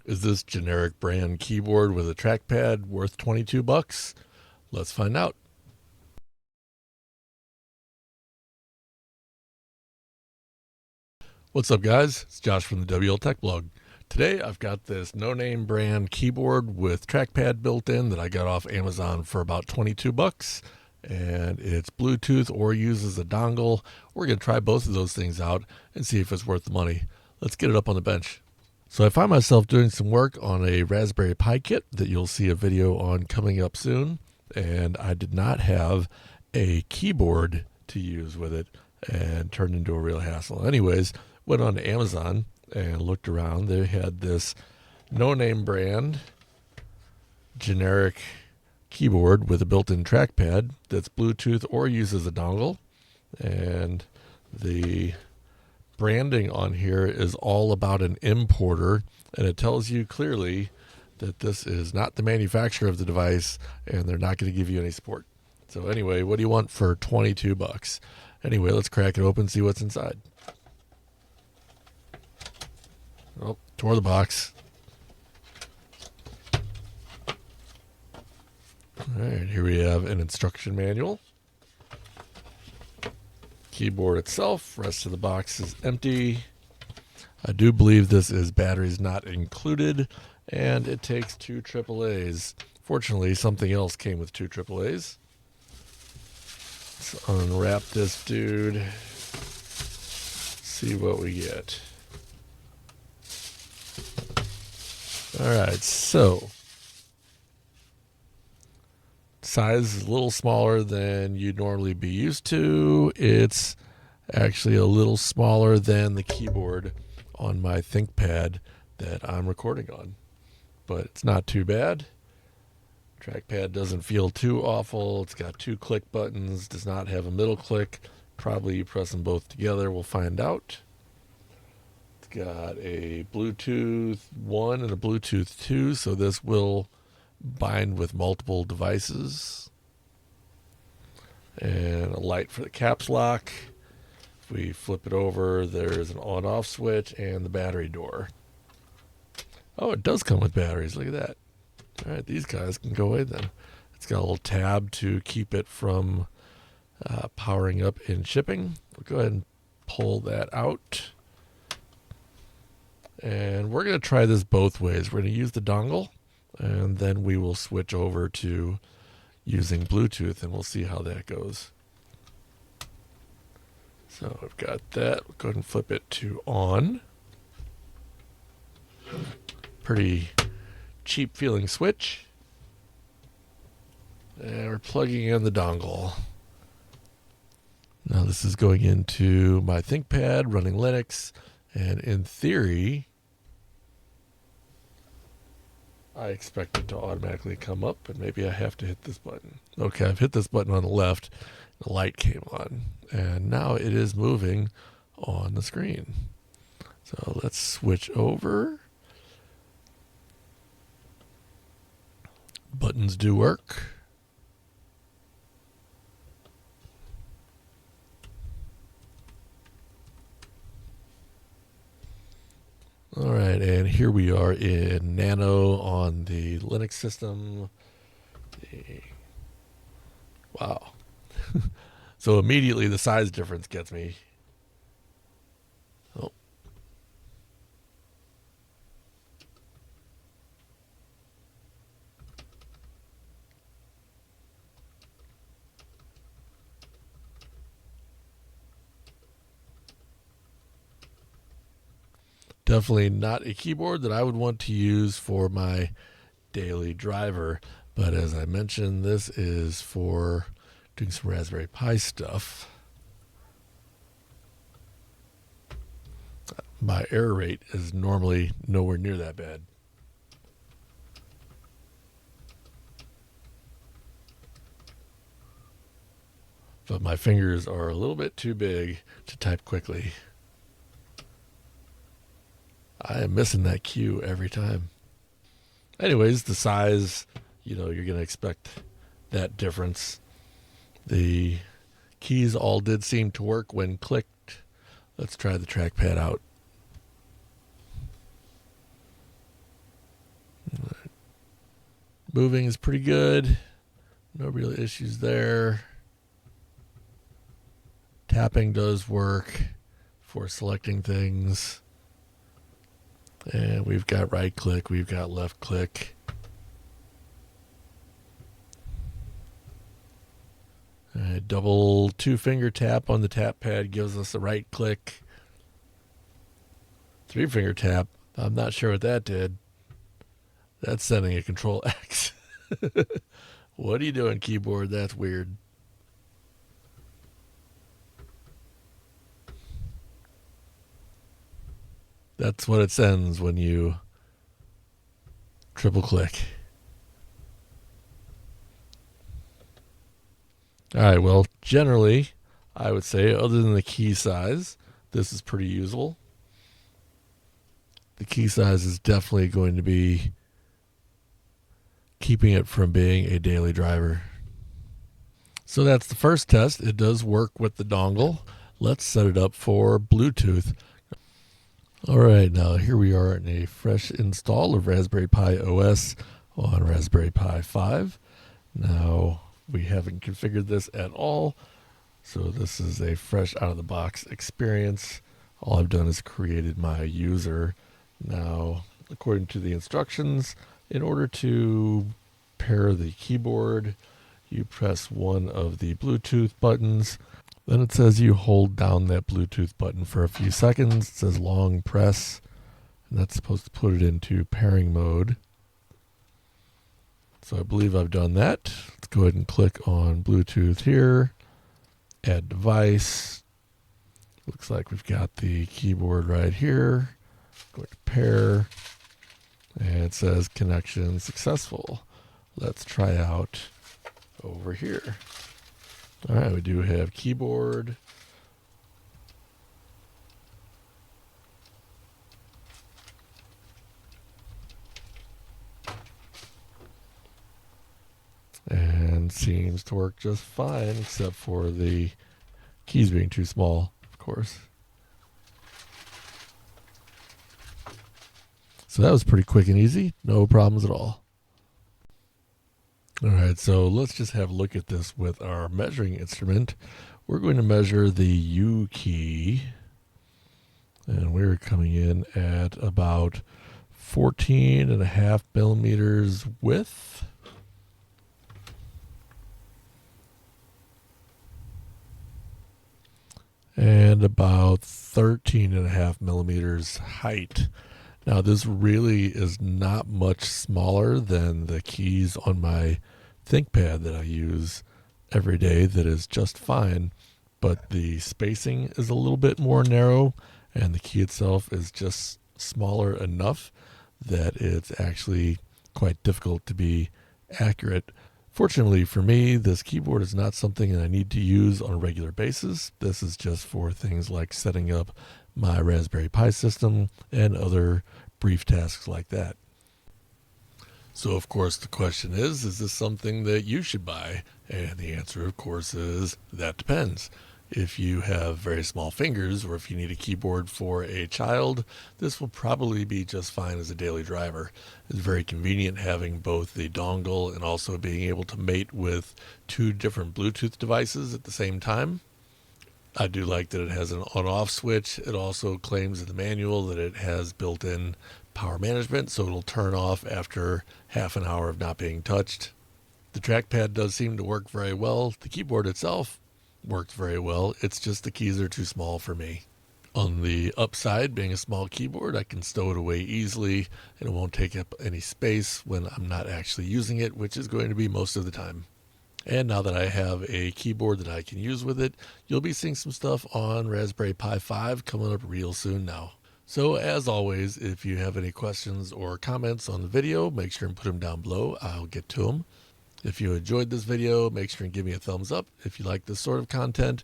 Is this generic brand keyboard with a trackpad worth 22 bucks? Let's find out. What's up, guys? It's Josh from the WL Tech Blog. Today I've got this no-name brand keyboard with trackpad built in that I got off Amazon for about 22 bucks, and it's Bluetooth or uses a dongle. We're going to try both of those things out and see if it's worth the money. Let's get it up on the bench. So I find myself doing some work on a Raspberry Pi kit that you'll see a video on coming up soon, and I did not have a keyboard to use with it and turned into a real hassle. Anyways, went on to Amazon and looked around. They had this no-name brand generic keyboard with a built-in trackpad that's Bluetooth or uses a dongle, and the branding on here is all about an importer, and it tells you clearly that this is not the manufacturer of the device and they're not going to give you any support. So anyway, what do you want for 22 bucks? Anyway, let's crack it open and see what's inside. Oh, tore the box. All right, here we have an instruction manual. Keyboard itself, rest of the box is empty. I do believe this is batteries not included, and it takes 2 AAAs. Fortunately, something else came with 2 AAAs. Let's unwrap this dude, see what we get. Alright, so size is a little smaller than you'd normally be used to. It's actually a little smaller than the keyboard on my ThinkPad that I'm recording on, but it's not too bad. Trackpad doesn't feel too awful. It's got 2 click buttons, does not have a middle click. Probably you press them both together, we'll find out. It's got a Bluetooth 1 and a Bluetooth 2, so this will bind with multiple devices. And a light for the caps lock. If we flip it over, there's an on-off switch and the battery door. Oh, it does come with batteries. Look at that. All right, these guys can go away then. It's got a little tab to keep it from powering up in shipping. We'll go ahead and pull that out. And we're going to try this both ways. We're going to use the dongle, and then we will switch over to using Bluetooth, and we'll see how that goes. So I've got that. We'll go ahead and flip it to on. Pretty cheap feeling switch. And we're plugging in the dongle. Now this is going into my ThinkPad running Linux, and in theory I expect it to automatically come up, but maybe I have to hit this button. Okay, I've hit this button on the left. The light came on, and now it is moving on the screen. So let's switch over. Buttons do work. All right, and here we are in Nano on the Linux system. Wow. So immediately the size difference gets me. Oh. Definitely not a keyboard that I would want to use for my daily driver. But as I mentioned, this is for doing some Raspberry Pi stuff. My error rate is normally nowhere near that bad. But my fingers are a little bit too big to type quickly. I am missing that cue every time. Anyways, the size, you're going to expect that difference. The keys all did seem to work when clicked. Let's try the trackpad out. Moving is pretty good. No real issues there. Tapping does work for selecting things. And we've got right click, we've got left click. A double 2-finger tap on the tap pad gives us a right click. 3-finger tap, I'm not sure what that did. That's sending a control X. What are you doing, keyboard? That's weird. That's what it sends when you triple click. All right, well, generally, I would say, other than the key size, this is pretty usable. The key size is definitely going to be keeping it from being a daily driver. So that's the first test. It does work with the dongle. Let's set it up for Bluetooth. All right, now here we are in a fresh install of Raspberry Pi OS on Raspberry Pi 5. Now, we haven't configured this at all, so this is a fresh out-of-the-box experience. All I've done is created my user. Now, according to the instructions, in order to pair the keyboard, you press one of the Bluetooth buttons. Then it says you hold down that Bluetooth button for a few seconds. It says long press, and that's supposed to put it into pairing mode. So I believe I've done that. Let's go ahead and click on Bluetooth here. Add device. Looks like we've got the keyboard right here. Go to pair, and it says connection successful. Let's try out over here. All right, we do have keyboard. And seems to work just fine, except for the keys being too small, of course. So that was pretty quick and easy. No problems at all. All right, so let's just have a look at this with our measuring instrument. We're going to measure the U key, and we're coming in at about 14.5 millimeters width. And about 13.5 millimeters height. Now, this really is not much smaller than the keys on my ThinkPad that I use every day. That is just fine, but the spacing is a little bit more narrow, and the key itself is just smaller enough that it's actually quite difficult to be accurate. Fortunately for me, this keyboard is not something that I need to use on a regular basis. This is just for things like setting up my Raspberry Pi system and other brief tasks like that. So, of course, the question is this something that you should buy? And the answer, of course, is that depends. If you have very small fingers, or if you need a keyboard for a child, this will probably be just fine as a daily driver. It's very convenient having both the dongle and also being able to mate with 2 different Bluetooth devices at the same time. I do like that it has an on-off switch. It also claims in the manual that it has built-in power management, so it'll turn off after half an hour of not being touched. The trackpad does seem to work very well. The keyboard itself works very well. It's just the keys are too small for me. On the upside, being a small keyboard, I can stow it away easily, and it won't take up any space when I'm not actually using it, which is going to be most of the time. And now that I have a keyboard that I can use with it, you'll be seeing some stuff on Raspberry Pi 5 coming up real soon now. So as always, if you have any questions or comments on the video, make sure and put them down below. I'll get to them. If you enjoyed this video, make sure and give me a thumbs up. If you like this sort of content,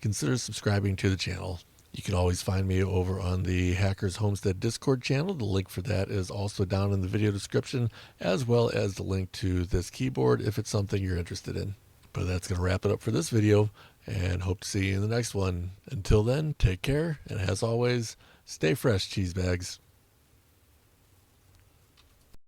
consider subscribing to the channel. You can always find me over on the Hackers Homestead Discord channel. The link for that is also down in the video description, as well as the link to this keyboard if it's something you're interested in. But that's going to wrap it up for this video, and hope to see you in the next one. Until then, take care, and as always, stay fresh, cheese bags.